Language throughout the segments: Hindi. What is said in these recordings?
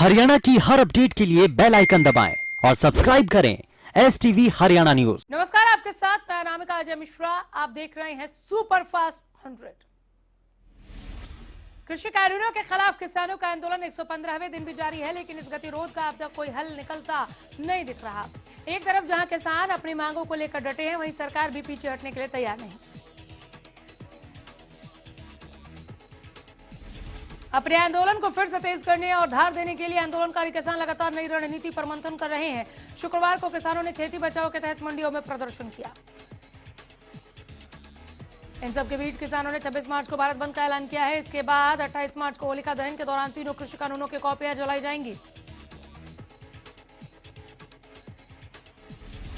हरियाणा की हर अपडेट के लिए बेल आइकन दबाएं और सब्सक्राइब करें STV हरियाणा न्यूज। नमस्कार, आपके साथ मैं अनामिका अजय मिश्रा। आप देख रहे हैं सुपर फास्ट 100। कृषि कानूनों के खिलाफ किसानों का आंदोलन 115वें दिन भी जारी है, लेकिन इस गतिरोध का अब तक कोई हल निकलता नहीं दिख रहा। एक तरफ जहां किसान अपनी मांगों को लेकर डटे हैं, वहीं सरकार भी पीछे हटने के लिए तैयार नहीं। अपने आंदोलन को फिर से तेज करने और धार देने के लिए आंदोलनकारी किसान लगातार नई रणनीति पर मंथन कर रहे हैं। शुक्रवार को किसानों ने खेती बचाओ के तहत मंडियों में प्रदर्शन किया। इन सबके बीच किसानों ने 26 मार्च को भारत बंद का ऐलान किया है। इसके बाद 28 मार्च को होलिका दहन के दौरान तीनों कृषि कानूनों की कॉपियां जलाई जाएंगी।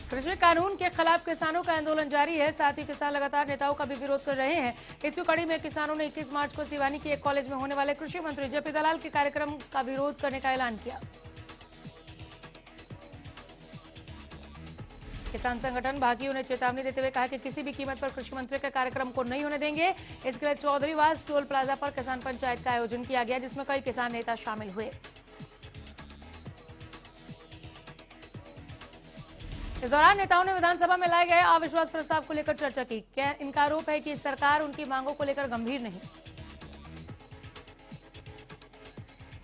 कृषि कानून के खिलाफ किसानों का आंदोलन जारी है। साथ ही किसान लगातार नेताओं का भी विरोध कर रहे हैं। इसी कड़ी में किसानों ने 21 मार्च को सिवानी के एक कॉलेज में होने वाले कृषि मंत्री जेपी दलाल के कार्यक्रम का विरोध करने का ऐलान किया। किसान संगठन भाकियों ने चेतावनी देते हुए कहा कि किसी भी कीमत पर कृषि मंत्री के कार्यक्रम को नहीं होने देंगे। इसके लिए चौधरीवास टोल प्लाजा पर किसान पंचायत का आयोजन किया गया, जिसमें कई किसान नेता शामिल हुए। इस दौरान नेताओं ने विधानसभा में लाए गए अविश्वास प्रस्ताव को लेकर चर्चा की। इनका आरोप है कि सरकार उनकी मांगों को लेकर गंभीर नहीं।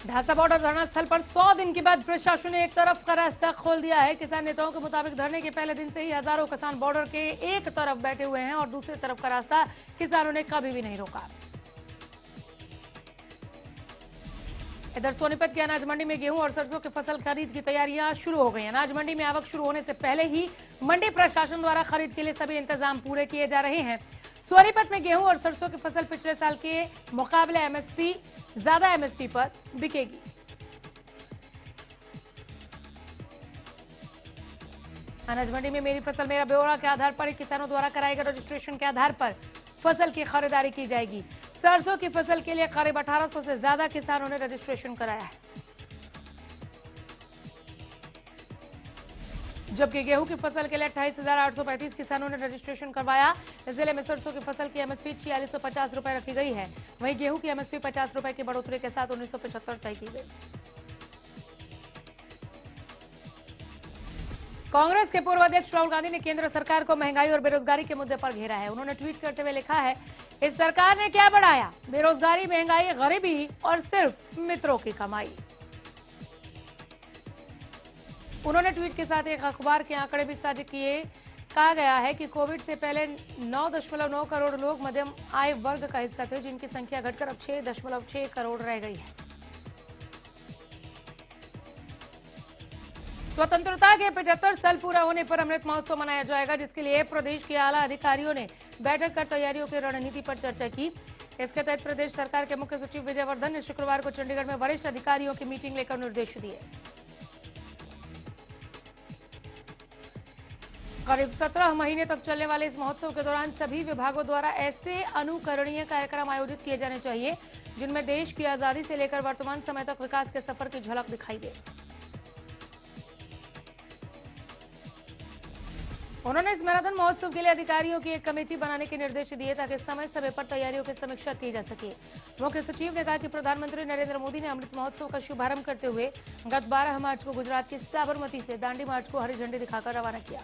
ढासा बॉर्डर धरना स्थल पर 100 दिन के बाद प्रशासन ने एक तरफ का रास्ता खोल दिया है। किसान नेताओं के मुताबिक धरने के पहले दिन से ही हजारों किसान बॉर्डर के एक तरफ बैठे हुए हैं और दूसरी तरफ का रास्ता किसानों ने कभी भी नहीं रोका। इधर सोनीपत की अनाज मंडी में गेहूं और सरसों की फसल खरीद की तैयारियां शुरू हो गई। अनाज मंडी में आवक शुरू होने से पहले ही मंडी प्रशासन द्वारा खरीद के लिए सभी इंतजाम पूरे किए जा रहे हैं। सोनीपत में गेहूं और सरसों की फसल पिछले साल के मुकाबले ज्यादा एमएसपी पर बिकेगी। अनाज मंडी में मेरी फसल मेरा ब्यौरा के आधार पर किसानों द्वारा कराए गए रजिस्ट्रेशन के आधार पर फसल की खरीदारी की जाएगी। सरसों की फसल के लिए करीब 1800 से ज्यादा किसानों ने रजिस्ट्रेशन कराया है, जबकि गेहूं की फसल के लिए 28,835 किसानों ने रजिस्ट्रेशन करवाया। जिले में सरसों की फसल की एमएसपी 4650 रुपए रखी गई है। वहीं गेहूं की एमएसपी 50 रुपए की बढ़ोतरी के साथ 1975 तय की गई। कांग्रेस के पूर्व अध्यक्ष राहुल गांधी ने केंद्र सरकार को महंगाई और बेरोजगारी के मुद्दे पर घेरा है। उन्होंने ट्वीट करते हुए लिखा है, इस सरकार ने क्या बढ़ाया, बेरोजगारी, महंगाई, गरीबी और सिर्फ मित्रों की कमाई। उन्होंने ट्वीट के साथ एक अखबार के आंकड़े भी साझा किए। कहा गया है कि कोविड से पहले 9.9 करोड़ लोग मध्यम आय वर्ग का हिस्सा थे, जिनकी संख्या घटकर अब 6.6 करोड़ रह गई है। स्वतंत्रता के 75 साल पूरा होने पर अमृत महोत्सव मनाया जाएगा, जिसके लिए प्रदेश के आला अधिकारियों ने बैठक कर तैयारियों की रणनीति पर चर्चा की। इसके तहत प्रदेश सरकार के मुख्य सचिव विजय वर्धन ने शुक्रवार को चंडीगढ़ में वरिष्ठ अधिकारियों की मीटिंग लेकर निर्देश दिए। करीब 17 महीने तक चलने वाले इस महोत्सव के दौरान सभी विभागों द्वारा ऐसे अनुकरणीय कार्यक्रम आयोजित किए जाने चाहिए, जिनमें देश की आजादी से लेकर वर्तमान समय तक विकास के सफर की झलक दिखाई दे। उन्होंने इस मैराथन महोत्सव के लिए अधिकारियों की एक कमेटी बनाने के निर्देश दिए, ताकि समय समय पर तैयारियों की समीक्षा की जा सके। मुख्य सचिव ने कहा कि प्रधानमंत्री नरेंद्र मोदी ने अमृत महोत्सव का शुभारंभ करते हुए गत 12 मार्च को गुजरात की साबरमती से दांडी मार्च को हरी झंडी दिखाकर रवाना किया।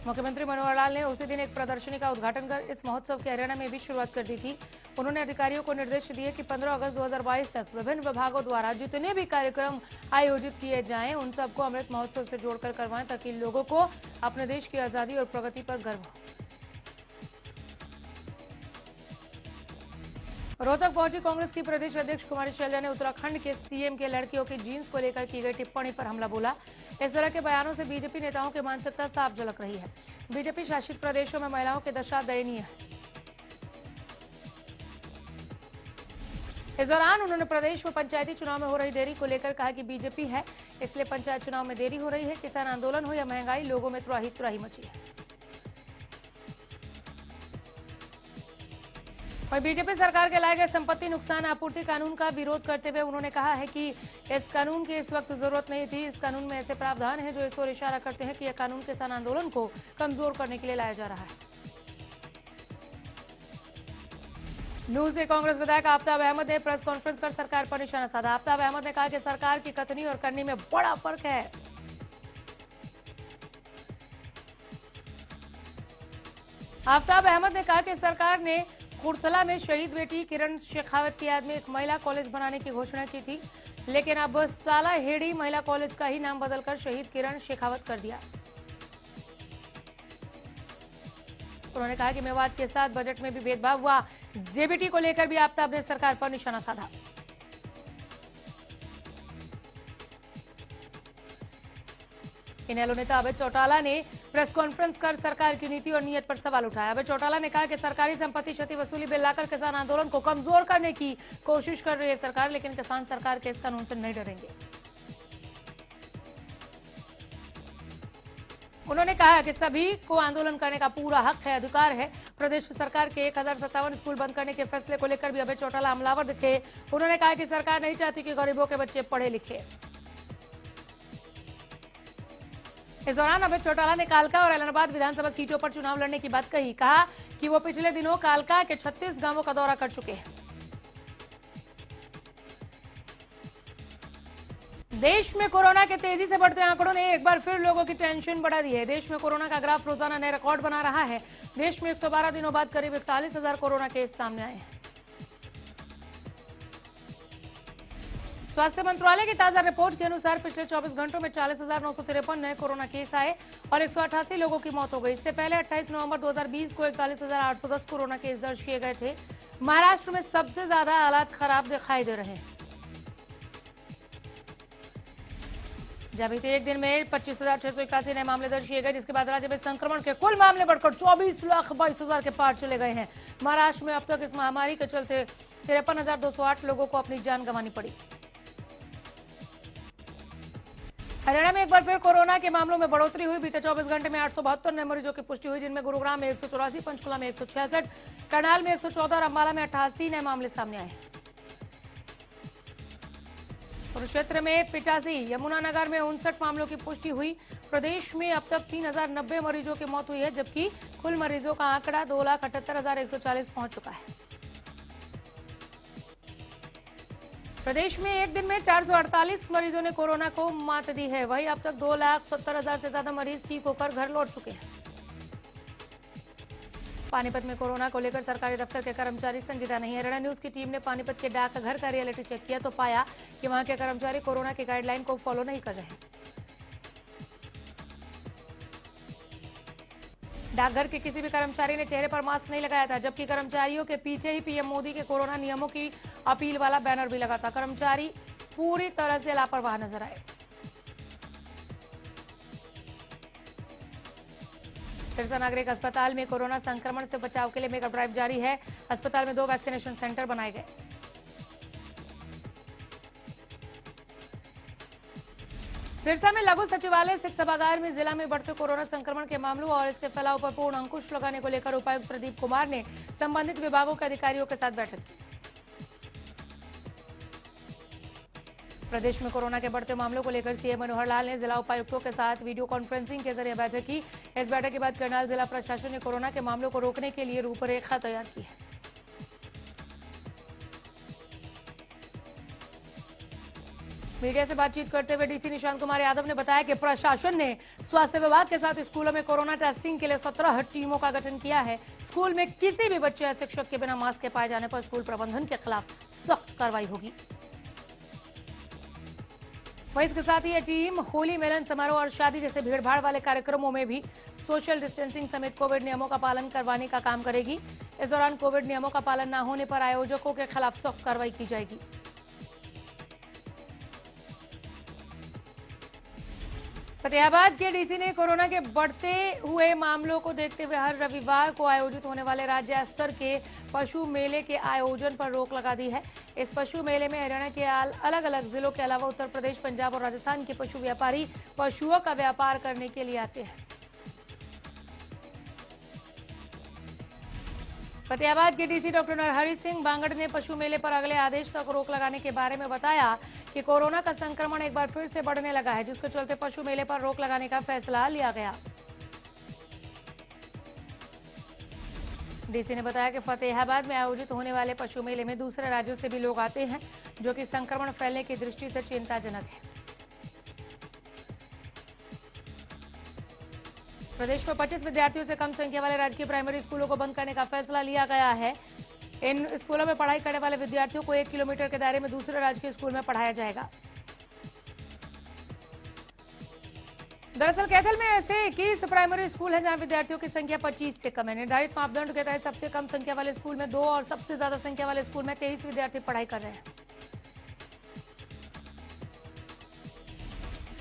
मुख्यमंत्री मनोहर लाल ने उसी दिन एक प्रदर्शनी का उद्घाटन कर इस महोत्सव की हरियाणा में भी शुरुआत कर दी थी। उन्होंने अधिकारियों को निर्देश दिए कि 15 अगस्त 2022 तक विभिन्न विभागों द्वारा जितने भी कार्यक्रम आयोजित किए जाएं, उन सबको अमृत महोत्सव से जोड़कर करवाएं, ताकि लोगों को अपने देश की आजादी और प्रगति पर गर्व हो। रोहतक पहुंची कांग्रेस की प्रदेश अध्यक्ष कुमारी शैलजा ने उत्तराखंड के सीएम के लड़कियों की जीन्स को लेकर की गई टिप्पणी पर हमला बोला। इस तरह के बयानों से बीजेपी नेताओं की मानसिकता साफ झलक रही है। बीजेपी शासित प्रदेशों में महिलाओं की दशा दयनीय है। इस दौरान उन्होंने प्रदेश में पंचायती चुनाव में हो रही देरी को लेकर कहा कि बीजेपी है, इसलिए पंचायत चुनाव में देरी हो रही है। किसान आंदोलन हो या महंगाई, लोगों में त्राही मची है। वहीं बीजेपी सरकार के लाए गए संपत्ति नुकसान आपूर्ति कानून का विरोध करते हुए उन्होंने कहा है कि इस कानून की इस वक्त जरूरत नहीं थी। इस कानून में ऐसे प्रावधान हैं जो इस ओर इशारा करते हैं कि यह कानून किसान आंदोलन को कमजोर करने के लिए लाया जा रहा है। न्यूज से कांग्रेस विधायक आफ्ताब अहमद ने प्रेस कॉन्फ्रेंस कर सरकार पर निशाना साधा। आफ्ताब अहमद ने कहा कि सरकार की कथनी और करनी में बड़ा फर्क है। आफ्ताब अहमद ने कहा कि सरकार ने कुर्तला में शहीद बेटी किरण शेखावत की याद में एक महिला कॉलेज बनाने की घोषणा की थी, लेकिन अब साला हेड़ी महिला कॉलेज का ही नाम बदलकर शहीद किरण शेखावत कर दिया। उन्होंने कहा कि मेवात के साथ बजट में भी भेदभाव हुआ। जेबीटी को लेकर भी आफ्ताब ने सरकार पर निशाना साधा। इनेलो नेता अभय चौटाला ने प्रेस कॉन्फ्रेंस कर सरकार की नीति और नीयत पर सवाल उठाया। अभय चौटाला ने कहा कि सरकारी संपत्ति क्षति वसूली बिल लाकर किसान आंदोलन को कमजोर करने की कोशिश कर रही है सरकार, लेकिन किसान सरकार के इस कानून से नहीं डरेंगे। उन्होंने कहा कि सभी को आंदोलन करने का पूरा हक है, अधिकार है। प्रदेश सरकार के 1057 स्कूल बंद करने के फैसले को लेकर भी अभय चौटाला हमलावर दिखे। उन्होंने कहा कि सरकार नहीं चाहती कि गरीबों के बच्चे पढ़े लिखे। इस दौरान अभय चौटाला ने कालका और ऐलनाबाद विधानसभा सीटों पर चुनाव लड़ने की बात कही। कहा कि वो पिछले दिनों कालका के 36 गांवों का दौरा कर चुके हैं। देश में कोरोना के तेजी से बढ़ते आंकड़ों ने एक बार फिर लोगों की टेंशन बढ़ा दी है। देश में कोरोना का ग्राफ रोजाना नए रिकॉर्ड बना रहा है। देश में 112 दिनों बाद करीब 41,000 कोरोना केस सामने आए हैं। स्वास्थ्य मंत्रालय की ताजा रिपोर्ट के अनुसार पिछले 24 घंटों में 40,953 नए कोरोना केस आए और 188 लोगों की मौत हो गई। इससे पहले 28 नवंबर 2020 को 41,810 कोरोना केस दर्ज किए गए थे। महाराष्ट्र में सबसे ज्यादा हालात खराब दिखाई दे रहे हैं। जब बीते एक दिन में 25,681 नए मामले दर्ज किए गए, जिसके बाद राज्य में संक्रमण के कुल मामले बढ़कर 24,22,000 के पार चले गए हैं। महाराष्ट्र में अब तक इस महामारी के चलते 53,208 लोगों को अपनी जान गंवानी पड़ी। हरियाणा में एक बार फिर कोरोना के मामलों में बढ़ोतरी हुई। बीते 24 घंटे में 872 नए मरीजों की पुष्टि हुई, जिनमें गुरुग्राम में 184, पंचकुला में 166, करनाल में 114 और अंबाला में 88 नए मामले सामने आए। कुरुक्षेत्र में 85, यमुनानगर में 59 मामलों की पुष्टि हुई। प्रदेश में अब तक 3,090 मरीजों की मौत हुई है, जबकि कुल मरीजों का आंकड़ा 2,78,140 पहुंच चुका है। प्रदेश में एक दिन में 448 मरीजों ने कोरोना को मात दी है। वहीं अब तक 2,70,000 से ज्यादा मरीज ठीक होकर घर लौट चुके हैं। पानीपत में कोरोना को लेकर सरकारी दफ्तर के कर्मचारी संजीदा नहीं है। हरियाणा न्यूज की टीम ने पानीपत के डाकघर का रियलिटी चेक किया तो पाया कि वहां के कर्मचारी कोरोना की गाइडलाइन को फॉलो नहीं कर रहे हैं। डाकघर के किसी भी कर्मचारी ने चेहरे पर मास्क नहीं लगाया था, जबकि कर्मचारियों के पीछे ही पीएम मोदी के कोरोना नियमों की अपील वाला बैनर भी लगा था। कर्मचारी पूरी तरह से लापरवाह नजर आए। सिरसा नागरिक अस्पताल में कोरोना संक्रमण से बचाव के लिए मेगा ड्राइव जारी है। अस्पताल में 2 वैक्सीनेशन सेंटर बनाए गए। सिरसा में लघु सचिवालय स्थित सभागार में जिला में बढ़ते कोरोना संक्रमण के मामलों और इसके फैलाव पर पूर्ण अंकुश लगाने को लेकर उपायुक्त प्रदीप कुमार ने संबंधित विभागों के अधिकारियों के साथ बैठक की। प्रदेश में कोरोना के बढ़ते मामलों को लेकर सीएम मनोहर लाल ने जिला उपायुक्तों के साथ वीडियो कॉन्फ्रेंसिंग के जरिए बैठक की। इस बैठक के बाद करनाल जिला प्रशासन ने कोरोना के मामलों को रोकने के लिए रूपरेखा तैयार की है। मीडिया से बातचीत करते हुए डीसी निशांत कुमार यादव ने बताया कि प्रशासन ने स्वास्थ्य विभाग के साथ स्कूलों में कोरोना टेस्टिंग के लिए 17 टीमों का गठन किया है। स्कूल में किसी भी बच्चे या शिक्षक के बिना मास्क के पाए जाने पर स्कूल प्रबंधन के खिलाफ सख्त कार्रवाई होगी। वहीं इसके साथ ही यह टीम होली मिलन समारोह और शादी जैसे भीड़भाड़ वाले कार्यक्रमों में भी सोशल डिस्टेंसिंग समेत कोविड नियमों का पालन करवाने का काम करेगी। इस दौरान कोविड नियमों का पालन न होने पर आयोजकों के खिलाफ सख्त कार्रवाई की जाएगी। फतेहाबाद के डीसी ने कोरोना के बढ़ते हुए मामलों को देखते हुए हर रविवार को आयोजित होने वाले राज्य स्तर के पशु मेले के आयोजन पर रोक लगा दी है। इस पशु मेले में हरियाणा के अलग अलग जिलों के अलावा उत्तर प्रदेश, पंजाब और राजस्थान के पशु व्यापारी पशुओं का व्यापार करने के लिए आते हैं। फतेहाबाद के डीसी डॉक्टर नरहरि सिंह बांगड़ ने पशु मेले पर अगले आदेश तक रोक लगाने के बारे में बताया कि कोरोना का संक्रमण एक बार फिर से बढ़ने लगा है, जिसके चलते पशु मेले पर रोक लगाने का फैसला लिया गया। डीसी ने बताया कि फतेहाबाद में आयोजित होने वाले पशु मेले में दूसरे राज्यों से भी लोग आते हैं, जो कि संक्रमण फैलने की दृष्टि से चिंताजनक है। प्रदेश में 25 विद्यार्थियों से कम संख्या वाले राजकीय प्राइमरी स्कूलों को बंद करने का फैसला लिया गया है। इन स्कूलों में पढ़ाई करने वाले विद्यार्थियों को 1 किलोमीटर के दायरे में दूसरे राजकीय स्कूल में पढ़ाया जाएगा। दरअसल कैथल में ऐसे 21 प्राइमरी स्कूल हैं जहां विद्यार्थियों की संख्या 25 से कम है। निर्धारित मापदंड के तहत सबसे कम संख्या वाले स्कूल में 2 और सबसे ज्यादा संख्या वाले स्कूल में 23 विद्यार्थी पढ़ाई कर रहे हैं।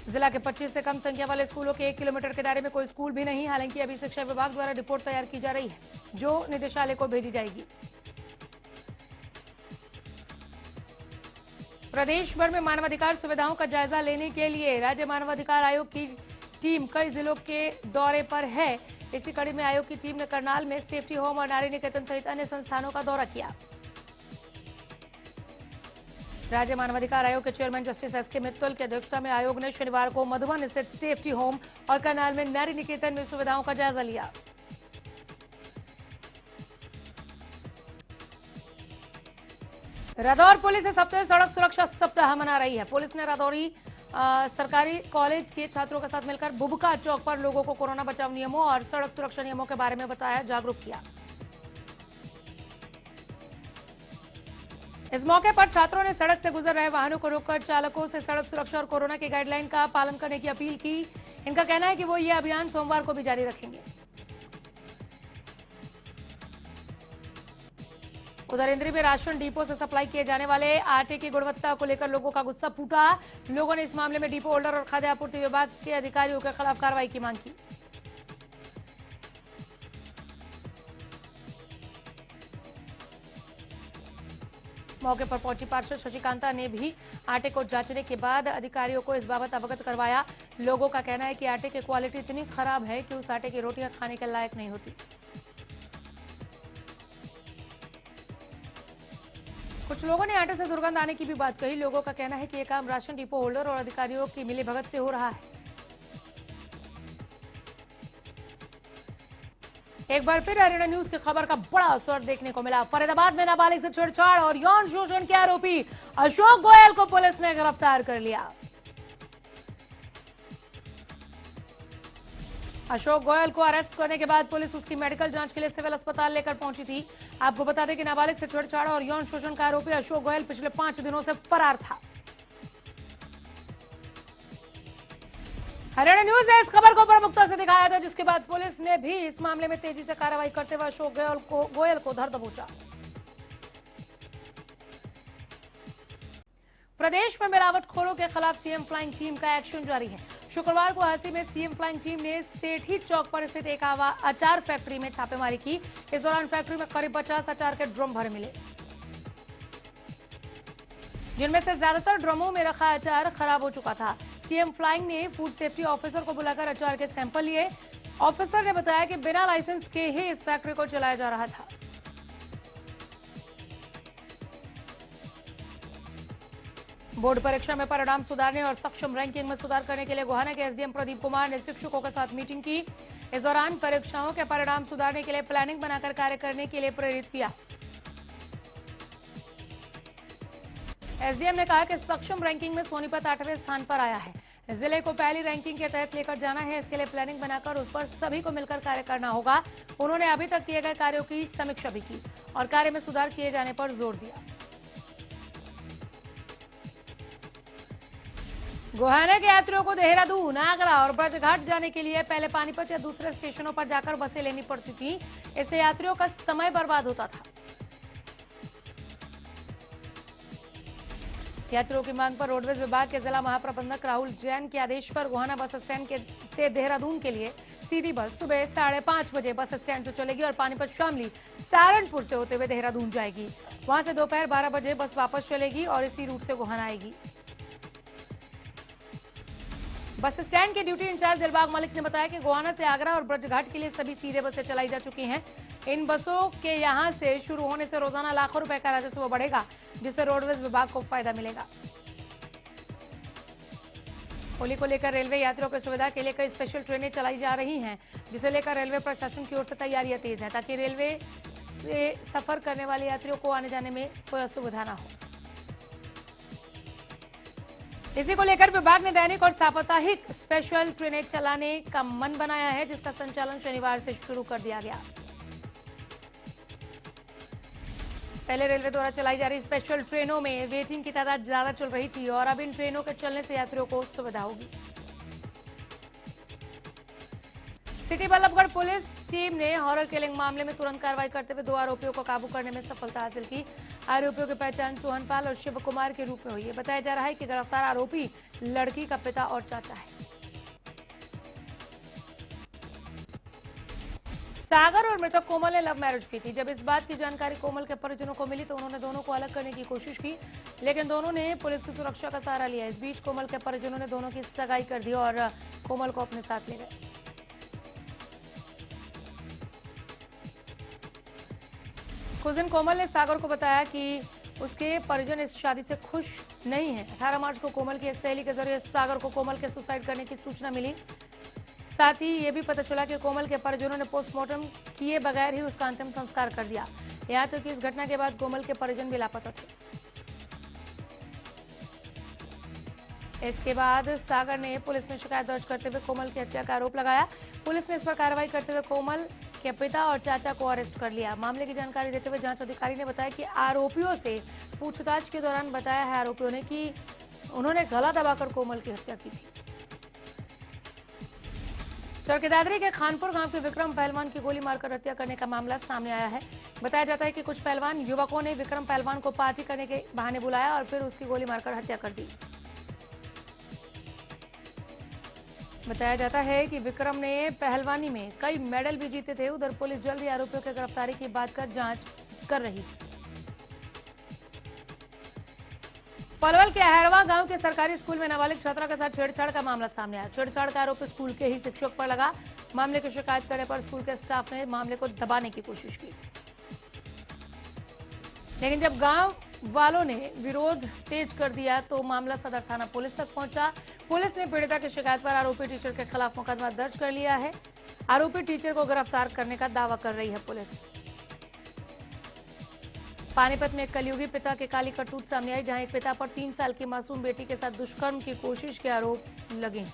जिला के 25 से कम संख्या वाले स्कूलों के 1 किलोमीटर के दायरे में कोई स्कूल भी नहीं। हालांकि अभी शिक्षा विभाग द्वारा रिपोर्ट तैयार की जा रही है, जो निदेशालय को भेजी जाएगी। प्रदेश भर में मानवाधिकार सुविधाओं का जायजा लेने के लिए राज्य मानवाधिकार आयोग की टीम कई जिलों के दौरे पर है। इसी कड़ी में आयोग की टीम ने करनाल में सेफ्टी होम और नारी निकेतन सहित अन्य संस्थानों का दौरा किया। राज्य मानवाधिकार आयोग के चेयरमैन जस्टिस एसके मित्तल की अध्यक्षता में आयोग ने शनिवार को मधुबन स्थित सेफ्टी होम और करनाल में नारी निकेतन में सुविधाओं का जायजा लिया। रादौर पुलिस इस हफ्ते सड़क सुरक्षा सप्ताह मना रही है। पुलिस ने रादौरी सरकारी कॉलेज के छात्रों के साथ मिलकर बुबका चौक पर लोगों को कोरोना बचाव नियमों और सड़क सुरक्षा नियमों के बारे में बताया, जागरूक किया। इस मौके पर छात्रों ने सड़क से गुजर रहे वाहनों को रोककर चालकों से सड़क सुरक्षा और कोरोना की गाइडलाइन का पालन करने की अपील की। इनका कहना है कि वो ये अभियान सोमवार को भी जारी रखेंगे। उधर इंद्री में राशन डिपो से सप्लाई किए जाने वाले आटे की गुणवत्ता को लेकर लोगों का गुस्सा फूटा। लोगों ने इस मामले में डिपो होल्डर और खाद्य आपूर्ति विभाग के अधिकारियों के खिलाफ कार्रवाई की मांग की। मौके पर पहुंची पार्षद शशिकांता ने भी आटे को जांचने के बाद अधिकारियों को इस बाबत अवगत करवाया। लोगों का कहना है कि आटे की क्वालिटी इतनी खराब है कि उस आटे की रोटियां खाने के लायक नहीं होती। कुछ लोगों ने आटे से दुर्गंध आने की भी बात कही। लोगों का कहना है कि यह काम राशन डिपो होल्डर और अधिकारियों की मिलीभगत से हो रहा है। एक बार फिर हरियाणा न्यूज की खबर का बड़ा असर देखने को मिला। फरीदाबाद में नाबालिग से छेड़छाड़ और यौन शोषण के आरोपी अशोक गोयल को पुलिस ने गिरफ्तार कर लिया। अशोक गोयल को अरेस्ट करने के बाद पुलिस उसकी मेडिकल जांच के लिए सिविल अस्पताल लेकर पहुंची थी। आपको बता दें कि नाबालिग से छेड़छाड़ और यौन शोषण का आरोपी अशोक गोयल पिछले 5 दिनों से फरार था। हरियाणा न्यूज ने इस खबर को प्रमुखता से दिखाया था, जिसके बाद पुलिस ने भी इस मामले में तेजी से कार्रवाई करते हुए अशोक गोयल को धर दबोचा। प्रदेश में मिलावटखोरों के खिलाफ सीएम फ्लाइंग टीम का एक्शन जारी है। शुक्रवार को हांसी में सीएम फ्लाइंग टीम ने सेठी चौक पर स्थित एक अचार फैक्ट्री में छापेमारी की। इस दौरान फैक्ट्री में करीब 50 अचार के ड्रम भरे मिले, जिनमें से ज्यादातर ड्रमों में रखा अचार खराब हो चुका था। सीएम फ्लाइंग ने फूड सेफ्टी ऑफिसर को बुलाकर अचार के सैंपल लिए। ऑफिसर ने बताया कि बिना लाइसेंस के ही इस फैक्ट्री को चलाया जा रहा था। बोर्ड परीक्षा में परिणाम सुधारने और सक्षम रैंकिंग में सुधार करने के लिए गोहाना के एसडीएम प्रदीप कुमार ने शिक्षकों के साथ मीटिंग की। इस दौरान परीक्षाओं के परिणाम सुधारने के लिए प्लानिंग बनाकर कार्य करने के लिए प्रेरित किया। एसडीएम ने कहा कि सक्षम रैंकिंग में सोनीपत 8वें स्थान पर आया है। जिले को पहली रैंकिंग के तहत लेकर जाना है। इसके लिए प्लानिंग बनाकर उस पर सभी को मिलकर कार्य करना होगा। उन्होंने अभी तक किए गए कार्यों की समीक्षा भी की और कार्य में सुधार किए जाने पर जोर दिया। गोहाना के यात्रियों को देहरादून, आगरा और ब्रजघाट जाने के लिए पहले पानीपत या दूसरे स्टेशनों पर जाकर बसें लेनी पड़ती थी। इससे यात्रियों का समय बर्बाद होता था। यात्रियों की मांग पर रोडवेज विभाग के जिला महाप्रबंधक राहुल जैन के आदेश पर गोहाना बस स्टैंड से देहरादून के लिए सीधी बस सुबह 5:30 बजे बस स्टैंड से चलेगी और पानीपत शामली सहारनपुर से होते हुए देहरादून जाएगी। वहां से दोपहर 12 बजे बस वापस चलेगी और इसी रूट से गोहाना आएगी। बस स्टैंड के ड्यूटी इंचार्ज दिलबाग मलिक ने बताया कि गोहाना से आगरा और ब्रजघाट के लिए सभी सीधे बसें चलाई जा चुकी हैं। इन बसों के यहां से शुरू होने से रोजाना लाखों रुपए का राजस्व बढ़ेगा, जिससे रोडवेज विभाग को फायदा मिलेगा। होली को लेकर रेलवे यात्रियों की सुविधा के लिए कई स्पेशल ट्रेनें चलाई जा रही हैं, जिसे लेकर रेलवे प्रशासन की ओर से तैयारियां तेज हैं, ताकि रेलवे से सफर करने वाले यात्रियों को आने जाने में कोई असुविधा ना हो। इसी को लेकर विभाग ने दैनिक और साप्ताहिक स्पेशल ट्रेनें चलाने का मन बनाया है, जिसका संचालन शनिवार से शुरू कर दिया गया। पहले रेलवे द्वारा चलाई जा रही स्पेशल ट्रेनों में वेटिंग की तादाद ज्यादा चल रही थी और अब इन ट्रेनों के चलने से यात्रियों को सुविधा होगी। सिटी बल्लभगढ़ पुलिस टीम ने हॉरर किलिंग मामले में तुरंत कार्रवाई करते हुए 2 आरोपियों को काबू करने में सफलता हासिल की। आरोपियों की पहचान सोहनपाल और शिव कुमार के रूप में हुई है। बताया जा रहा है कि गिरफ्तार आरोपी लड़की का पिता और चाचा है। सागर और मृतक कोमल ने लव मैरिज की थी। जब इस बात की जानकारी कोमल के परिजनों को मिली तो उन्होंने दोनों को अलग करने की कोशिश की, लेकिन दोनों ने पुलिस की सुरक्षा का सहारा लिया। इस बीच कोमल के परिजनों ने दोनों की सगाई कर दी और कोमल को अपने साथ ले गए। कुछ दिन कोमल ने सागर को बताया कि उसके परिजन इस शादी से खुश नहीं है। 18 मार्च को कोमल की एक सहेली के जरिए सागर को कोमल के सुसाइड करने की सूचना मिली। साथ ही ये भी पता चला कि कोमल के परिजनों ने पोस्टमार्टम किए बगैर ही उसका अंतिम संस्कार कर दिया। यहाँ तक कि इस घटना के बाद कोमल के परिजन भी लापता थे। इसके बाद सागर ने पुलिस में शिकायत दर्ज करते हुए कोमल की हत्या का आरोप लगाया। पुलिस ने इस पर कार्रवाई करते हुए कोमल के पिता और चाचा को अरेस्ट कर लिया। मामले की जानकारी देते हुए जांच अधिकारी ने बताया कि आरोपियों से पूछताछ के दौरान बताया है आरोपियों ने कि उन्होंने गला दबाकर कोमल की हत्या की थी। चरखी के खानपुर गांव के विक्रम पहलवान की गोली मारकर हत्या करने का मामला सामने आया है। बताया जाता है कि कुछ पहलवान युवकों ने विक्रम पहलवान को पार्टी करने के बहाने बुलाया और फिर उसकी गोली मारकर हत्या कर दी। बताया जाता है कि विक्रम ने पहलवानी में कई मेडल भी जीते थे। उधर पुलिस जल्द ही आरोपियों की गिरफ्तारी की बात कर जांच कर रही है। पलवल के अहरवा गांव के सरकारी स्कूल में नाबालिग छात्रा के साथ छेड़छाड़ का मामला सामने आया। छेड़छाड़ का आरोप स्कूल के ही शिक्षक पर लगा। मामले की शिकायत करने पर स्कूल के स्टाफ ने मामले को दबाने की कोशिश की, लेकिन जब गांव वालों ने विरोध तेज कर दिया तो मामला सदर थाना पुलिस तक पहुंचा। पुलिस ने पीड़िता की शिकायत पर आरोपी टीचर के खिलाफ मुकदमा दर्ज कर लिया है। आरोपी टीचर को गिरफ्तार करने का दावा कर रही है पुलिस। पानीपत में एक कलयुगी पिता के काली करतूत सामने आई, जहां एक पिता पर 3 साल की मासूम बेटी के साथ दुष्कर्म की कोशिश के आरोप लगे।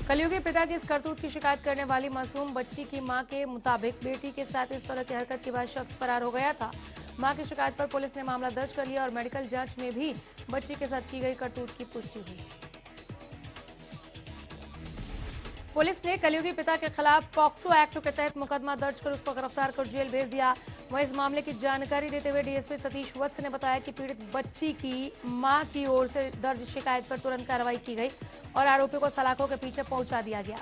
कलयुगी पिता की इस करतूत की शिकायत करने वाली मासूम बच्ची की मां के मुताबिक बेटी के साथ इस तरह की हरकत के बाद शख्स फरार हो गया था। मां की शिकायत पर पुलिस ने मामला दर्ज कर लिया और मेडिकल जांच में भी बच्ची के साथ की गई करतूत की पुष्टि हुई। पुलिस ने कलयुगी पिता के खिलाफ पॉक्सो एक्ट के तहत मुकदमा दर्ज कर उसको गिरफ्तार कर जेल भेज दिया। वहीं इस मामले की जानकारी देते हुए डीएसपी सतीश वत्स ने बताया कि पीड़ित बच्ची की मां की ओर से दर्ज शिकायत पर तुरंत कार्रवाई की गई और आरोपी को सलाखों के पीछे पहुंचा दिया गया।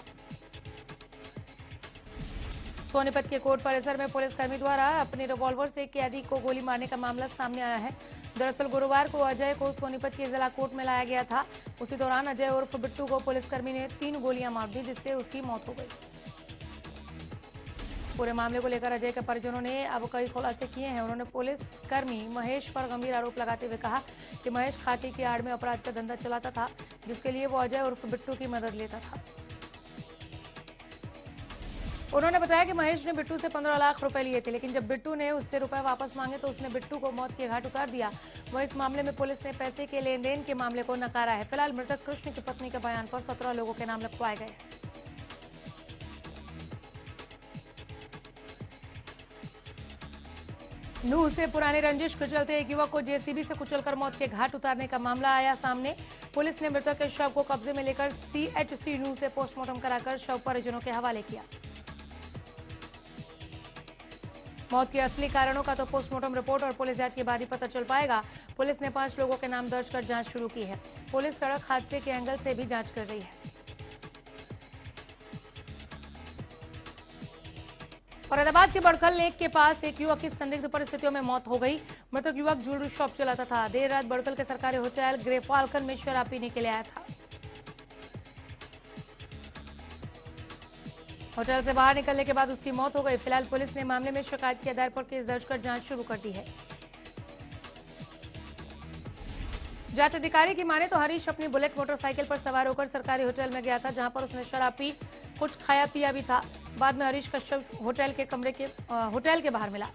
सोनीपत के कोर्ट परिसर में पुलिसकर्मी द्वारा अपने रिवॉल्वर से कैदी को गोली मारने का मामला सामने आया है। दरअसल गुरुवार को अजय को सोनीपत की जिला कोर्ट में लाया गया था। उसी दौरान अजय उर्फ बिट्टू को पुलिसकर्मी ने 3 गोलियां मार दी, जिससे उसकी मौत हो गई। पूरे मामले को लेकर अजय के परिजनों ने अब कई खुलासे किए हैं। उन्होंने पुलिसकर्मी महेश पर गंभीर आरोप लगाते हुए कहा कि महेश खाकी की आड़ में अपराध का धंधा चलाता था, जिसके लिए वो अजय उर्फ बिट्टू की मदद लेता था। उन्होंने बताया कि महेश ने बिट्टू से 15 लाख रुपए लिए थे, लेकिन जब बिट्टू ने उससे रुपए वापस मांगे तो उसने बिट्टू को मौत के घाट उतार दिया। वह इस मामले में पुलिस ने पैसे के लेन देन के मामले को नकारा है। फिलहाल मृतक कृष्ण की पत्नी के बयान पर 17 लोगों के नाम लिखवाए गए। नूह से पुराने रंजिश के चलते एक युवक को जेसीबी से कुचलकर मौत के घाट उतारने का मामला आया सामने। पुलिस ने मृतक के शव को कब्जे में लेकर सीएचसी नूह से पोस्टमार्टम कराकर शव परिजनों के हवाले किया। मौत के असली कारणों का तो पोस्टमार्टम रिपोर्ट और पुलिस जांच के बाद ही पता चल पाएगा। पुलिस ने 5 लोगों के नाम दर्ज कर जांच शुरू की है। पुलिस सड़क हादसे के एंगल से भी जांच कर रही है। फरीदाबाद के बड़कल लेक के पास एक युवक की संदिग्ध परिस्थितियों में मौत हो गई। मृतक युवक ज्वेलरी शॉप चलाता था। देर रात बड़कल के सरकारी होटल ग्रे फाल्कन में शराब पीने के लिए आया था। होटल से बाहर निकलने के बाद उसकी मौत हो गई। फिलहाल पुलिस ने मामले में शिकायत के आधार पर केस दर्ज कर जांच शुरू कर दी है। जांच अधिकारी की माने तो हरीश अपनी बुलेट मोटरसाइकिल पर सवार होकर सरकारी होटल में गया था, जहां पर उसने शराब पी, कुछ खाया पिया भी था। बाद में हरीश कश्यप होटल के बाहर मिला।